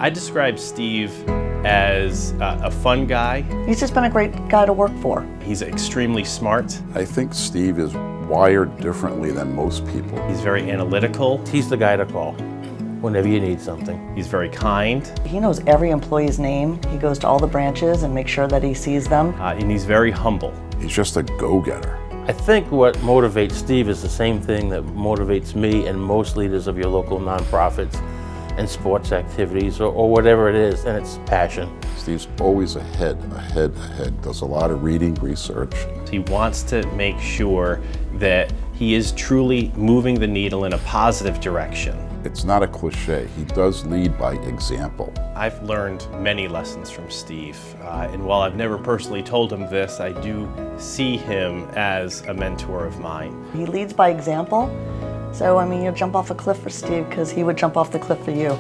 I describe Steve as a fun guy. He's just been a great guy to work for. He's extremely smart. I think Steve is wired differently than most people. He's very analytical. He's the guy to call whenever you need something. He's very kind. He knows every employee's name. He goes to all the branches and makes sure that he sees them. And he's very humble. He's just a go-getter. I think what motivates Steve is the same thing that motivates me and most leaders of your local nonprofits and sports activities or whatever it is, and it's passion. Steve's always ahead, does a lot of reading, research. He wants to make sure that he is truly moving the needle in a positive direction. It's not a cliche. He does lead by example. I've learned many lessons from Steve, and while I've never personally told him this, I do see him as a mentor of mine. He leads by example. So, I mean, you'll jump off a cliff for Steve because he would jump off the cliff for you.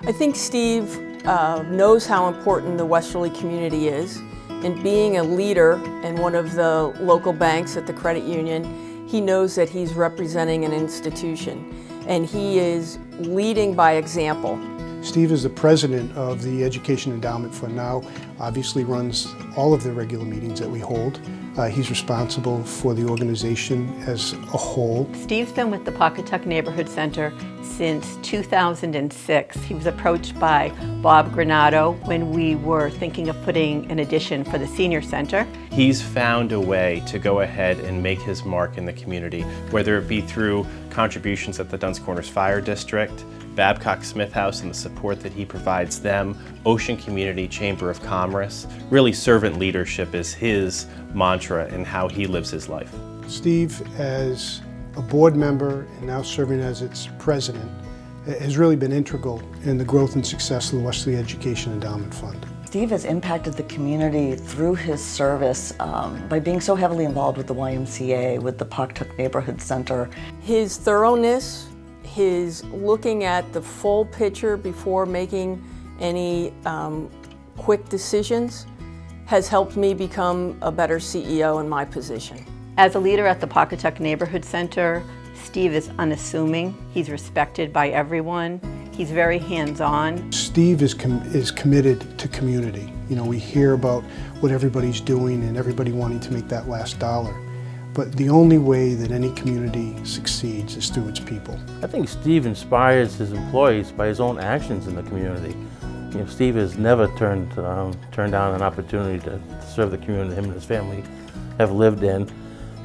I think Steve knows how important the Westerly community is, and being a leader in one of the local banks at the credit union, he knows that he's representing an institution, and he is leading by example. Steve is the president of the Education Endowment Fund now, obviously runs all of the regular meetings that we hold. He's responsible for the organization as a whole. Steve's been with the Pawcatuck Neighborhood Center since 2006. He was approached by Bob Granato when we were thinking of putting an addition for the senior center. He's found a way to go ahead and make his mark in the community, whether it be through contributions at the Duns Corners Fire District, Babcock Smith House and the support that he provides them, Ocean Community Chamber of Commerce. Really, servant leadership is his mantra in how he lives his life. Steve, as a board member and now serving as its president, has really been integral in the growth and success of the Westerly Education Endowment Fund. Steve has impacted the community through his service by being so heavily involved with the YMCA, with the Pawcatuck Neighborhood Center. His thoroughness, his looking at the full picture before making any quick decisions has helped me become a better CEO in my position. As a leader at the Pawcatuck Neighborhood Center, Steve is unassuming. He's respected by everyone. He's very hands-on. Steve is committed to community. You know, we hear about what everybody's doing and everybody wanting to make that last dollar. But the only way that any community succeeds is through its people. I think Steve inspires his employees by his own actions in the community. You know, Steve has never turned down an opportunity to serve the community him and his family have lived in.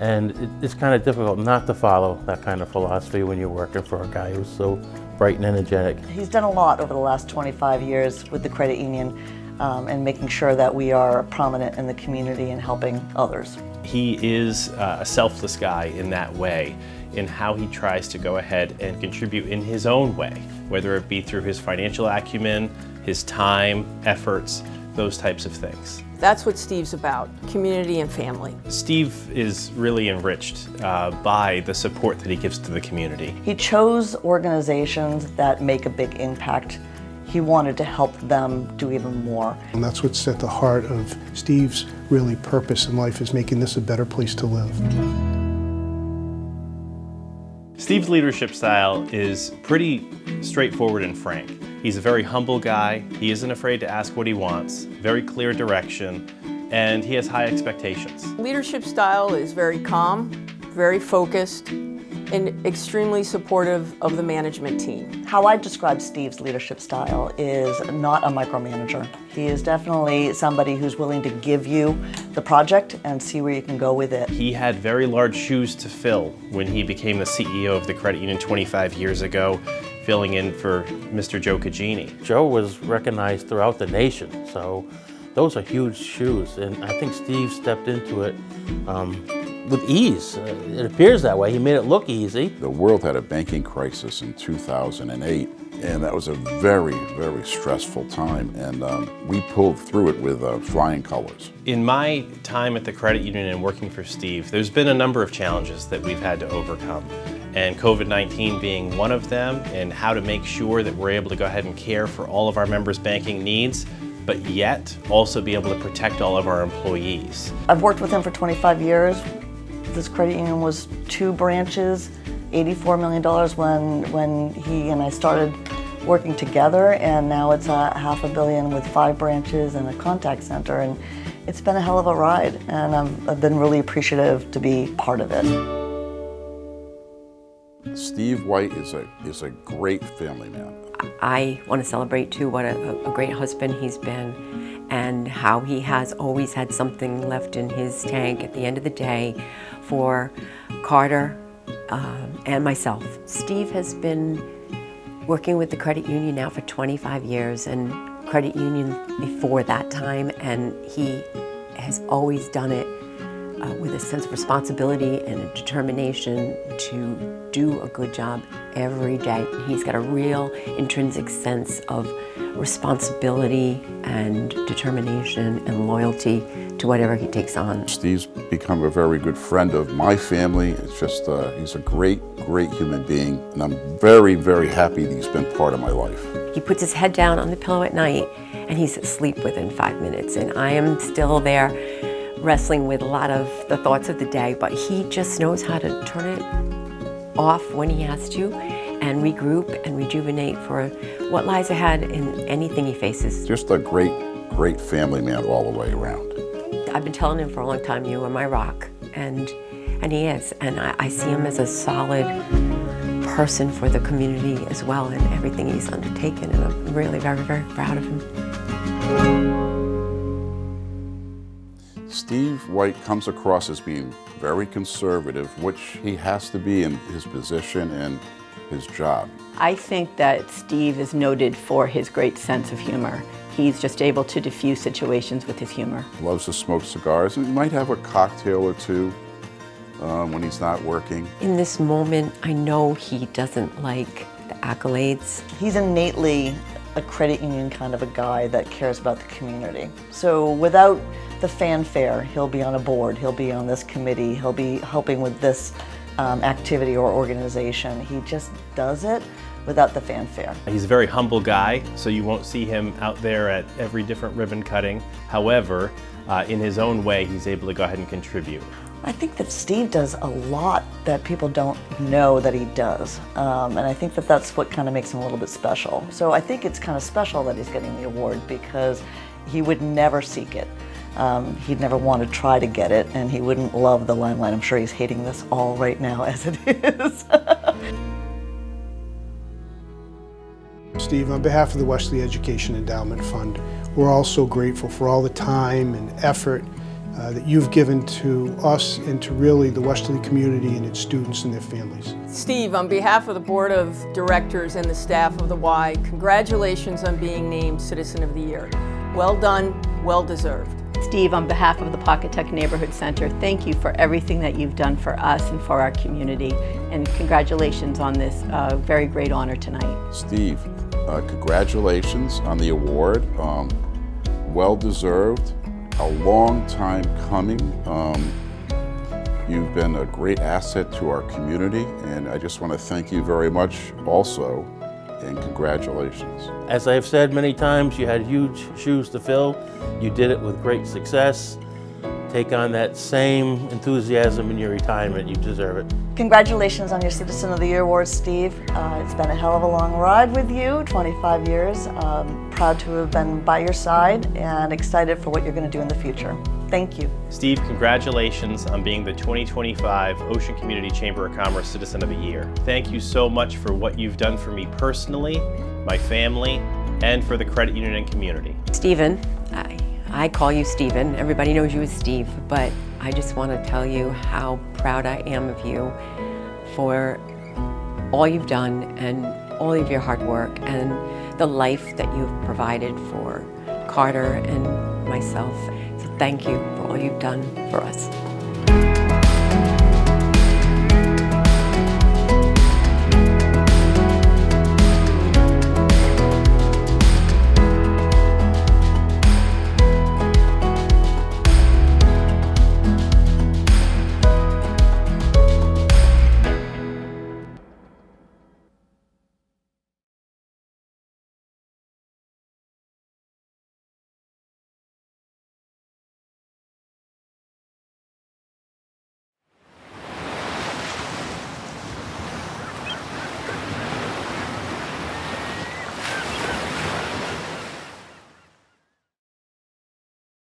And it's kind of difficult not to follow that kind of philosophy when you're working for a guy who's so bright and energetic. He's done a lot over the last 25 years with the credit union and making sure that we are prominent in the community and helping others. He is a selfless guy in that way, in how he tries to go ahead and contribute in his own way, whether it be through his financial acumen, his time, efforts, those types of things. That's what Steve's about, community and family. Steve is really enriched by the support that he gives to the community. He chose organizations that make a big impact. He wanted to help them do even more. And that's what's at the heart of Steve's really purpose in life, is making this a better place to live. Steve's leadership style is pretty straightforward and frank. He's a very humble guy. He isn't afraid to ask what he wants, very clear direction, and he has high expectations. Leadership style is very calm, very focused, and extremely supportive of the management team. How I describe Steve's leadership style is not a micromanager. He is definitely somebody who's willing to give you the project and see where you can go with it. He had very large shoes to fill when he became the CEO of the credit union 25 years ago, filling in for Mr. Joe Cagini. Joe was recognized throughout the nation, so those are huge shoes, and I think Steve stepped into it with ease. It appears that way. He made it look easy. The world had a banking crisis in 2008, And that was a very, very stressful time, and we pulled through it with flying colors. In my time at the credit union and working for Steve, there's been a number of challenges that we've had to overcome, and COVID-19 being one of them, and how to make sure that we're able to go ahead and care for all of our members' banking needs, but yet also be able to protect all of our employees. I've worked with him for 25 years. This credit union was 2 branches, $84 million when he and I started working together, and now it's $500 million with 5 branches and a contact center, and it's been a hell of a ride, and I've been really appreciative to be part of it. Steve White is a great family man. I want to celebrate too what a great husband he's been, and how he has always had something left in his tank at the end of the day for Carter and myself. Steve has been working with the credit union now for 25 years, and credit union before that time, and he has always done it with a sense of responsibility and a determination to do a good job every day. He's got a real intrinsic sense of responsibility and determination and loyalty to whatever he takes on. Steve's become a very good friend of my family. It's just, he's a great, great human being, and I'm very, very happy that he's been part of my life. He puts his head down on the pillow at night and he's asleep within 5 minutes, and I am still there wrestling with a lot of the thoughts of the day, but he just knows how to turn it off when he has to and regroup and rejuvenate for what lies ahead in anything he faces. Just a great, great family man all the way around. I've been telling him for a long time, you are my rock, and he is, and I see him as a solid person for the community as well in everything he's undertaken, and I'm really very, very proud of him. Steve White comes across as being very conservative, which he has to be in his position and his job. I think that Steve is noted for his great sense of humor. He's just able to diffuse situations with his humor. Loves to smoke cigars, and he might have a cocktail or two when he's not working. In this moment, I know he doesn't like the accolades. He's innately a credit union kind of a guy that cares about the community. So without the fanfare, he'll be on a board, he'll be on this committee, he'll be helping with this activity or organization. He just does it without the fanfare. He's a very humble guy, so you won't see him out there at every different ribbon cutting. However, in his own way, he's able to go ahead and contribute. I think that Steve does a lot that people don't know that he does, and I think that that's what kind of makes him a little bit special. So I think it's kind of special that he's getting the award, because he would never seek it. He'd never want to try to get it, and he wouldn't love the limelight. I'm sure he's hating this all right now as it is. Steve, on behalf of the Wesley Education Endowment Fund, we're also grateful for all the time and effort that you've given to us and to really the Westerly community and its students and their families. Steve, on behalf of the Board of Directors and the staff of the Y, congratulations on being named Citizen of the Year. Well done, well deserved. Steve, on behalf of the Pawcatuck Neighborhood Center, thank you for everything that you've done for us and for our community, and congratulations on this very great honor tonight. Steve, congratulations on the award. Well deserved. A long time coming. You've been a great asset to our community, and I just want to thank you very much also, and congratulations. As I've said many times, you had huge shoes to fill. You did it with great success. Take on that same enthusiasm in your retirement. You deserve it. Congratulations on your Citizen of the Year award, Steve. It's been a hell of a long ride with you, 25 years. Proud to have been by your side and excited for what you're going to do in the future. Thank you. Steve, congratulations on being the 2025 Ocean Community Chamber of Commerce Citizen of the Year. Thank you so much for what you've done for me personally, my family, and for the credit union and community. Stephen, I call you Stephen. Everybody knows you as Steve, but I just want to tell you how proud I am of you for all you've done and all of your hard work and the life that you've provided for Carter and myself. So thank you for all you've done for us.